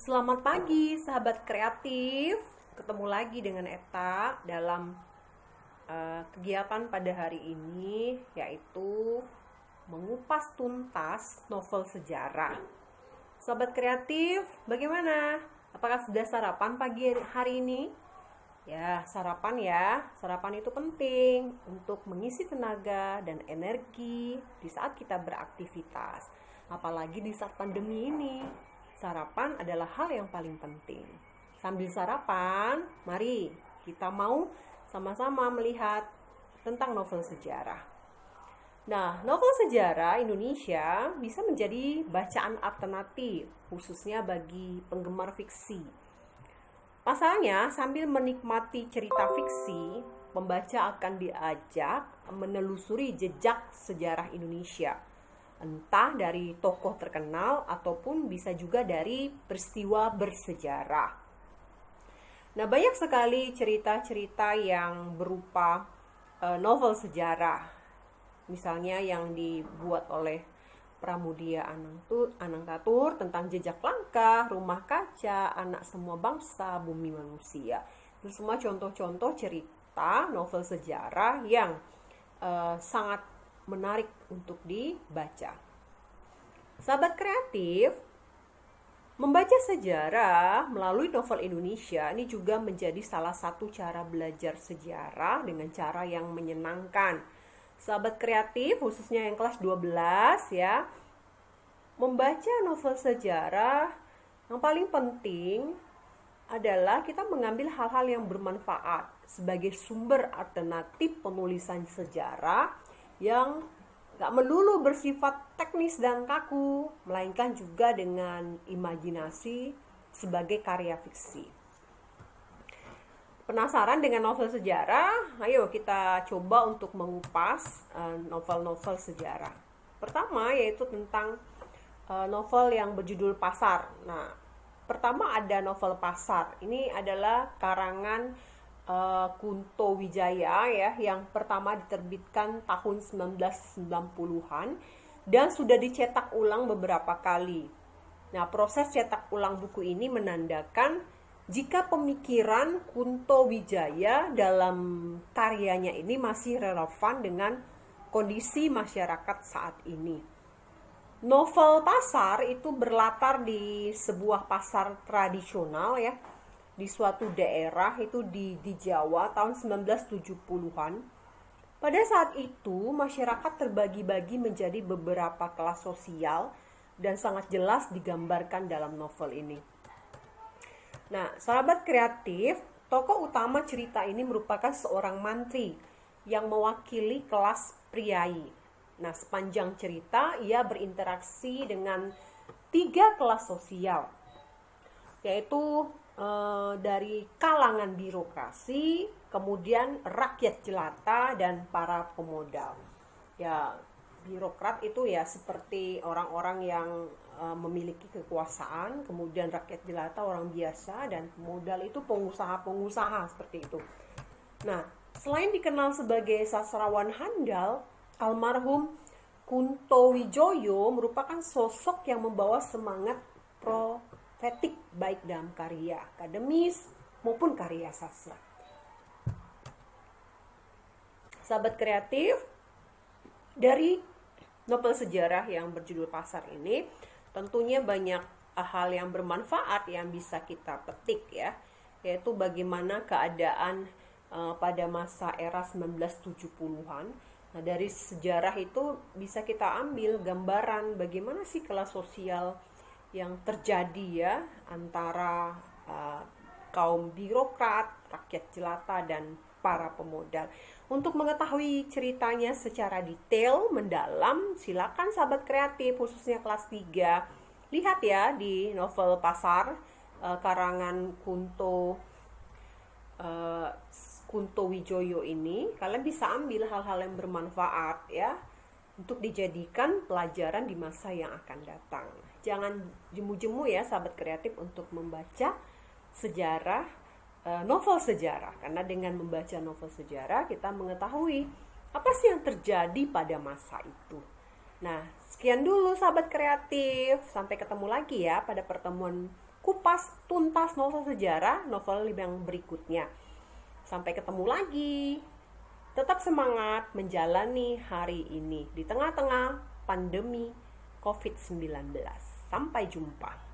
Selamat pagi, sahabat kreatif. Ketemu lagi dengan Eta dalam kegiatan pada hari ini, yaitu mengupas tuntas novel sejarah. Sahabat kreatif, bagaimana? Apakah sudah sarapan pagi hari ini? Ya, sarapan ya. Sarapan itu penting untuk mengisi tenaga dan energi di saat kita beraktivitas. Apalagi di saat pandemi ini. Sarapan adalah hal yang paling penting. Sambil sarapan, mari kita mau sama-sama melihat tentang novel sejarah. Nah, novel sejarah Indonesia bisa menjadi bacaan alternatif, khususnya bagi penggemar fiksi. Pasalnya, sambil menikmati cerita fiksi, pembaca akan diajak menelusuri jejak sejarah Indonesia. Entah dari tokoh terkenal ataupun bisa juga dari peristiwa bersejarah. Nah, banyak sekali cerita-cerita yang berupa novel sejarah. Misalnya yang dibuat oleh Pramudia Anangtatur tentang jejak langkah, rumah kaca, anak semua bangsa, bumi manusia. Itu semua contoh-contoh cerita novel sejarah yang sangat menarik untuk dibaca. Sahabat kreatif, membaca sejarah melalui novel Indonesia ini juga menjadi salah satu cara belajar sejarah dengan cara yang menyenangkan. Sahabat kreatif, khususnya yang kelas 12 ya, membaca novel sejarah yang paling penting adalah kita mengambil hal-hal yang bermanfaat sebagai sumber alternatif penulisan sejarah yang gak melulu bersifat teknis dan kaku, melainkan juga dengan imajinasi sebagai karya fiksi. Penasaran dengan novel sejarah? Ayo kita coba untuk mengupas novel-novel sejarah. Pertama yaitu tentang novel yang berjudul Pasar. Nah, pertama ada novel Pasar. Ini adalah karangan Kunto Wijaya ya, yang pertama diterbitkan tahun 1990-an dan sudah dicetak ulang beberapa kali. Nah, proses cetak ulang buku ini menandakan jika pemikiran Kunto Wijaya dalam karyanya ini masih relevan dengan kondisi masyarakat saat ini. Novel Pasar itu berlatar di sebuah pasar tradisional ya, di suatu daerah itu di Jawa tahun 1970-an. Pada saat itu, masyarakat terbagi-bagi menjadi beberapa kelas sosial dan sangat jelas digambarkan dalam novel ini. Nah, sahabat kreatif, tokoh utama cerita ini merupakan seorang mantri yang mewakili kelas priai. Nah, sepanjang cerita ia berinteraksi dengan 3 kelas sosial, yaitu dari kalangan birokrasi, kemudian rakyat jelata dan para pemodal. Ya, birokrat itu ya seperti orang-orang yang memiliki kekuasaan, kemudian rakyat jelata orang biasa, dan pemodal itu pengusaha-pengusaha seperti itu. Nah, selain dikenal sebagai sastrawan handal, almarhum Kunto Wijoyo merupakan sosok yang membawa semangat profetik baik dalam karya akademis maupun karya sastra. Sahabat kreatif, dari novel sejarah yang berjudul Pasar ini tentunya banyak hal yang bermanfaat yang bisa kita petik ya, yaitu bagaimana keadaan pada masa era 1970-an. Nah, dari sejarah itu bisa kita ambil gambaran bagaimana sih kelas sosial yang terjadi ya antara kaum birokrat, rakyat jelata, dan para pemodal. Untuk mengetahui ceritanya secara detail, mendalam, silakan sahabat kreatif, khususnya kelas 3, lihat ya di novel Pasar karangan Kunto Wijoyo ini. Kalian bisa ambil hal-hal yang bermanfaat ya, untuk dijadikan pelajaran di masa yang akan datang. Jangan jemu-jemu ya sahabat kreatif untuk membaca sejarah, novel sejarah. Karena dengan membaca novel sejarah kita mengetahui apa sih yang terjadi pada masa itu. Nah, sekian dulu sahabat kreatif. Sampai ketemu lagi ya pada pertemuan kupas tuntas novel sejarah, novel yang berikutnya. Sampai ketemu lagi. Tetap semangat menjalani hari ini di tengah-tengah pandemi COVID-19. Sampai jumpa.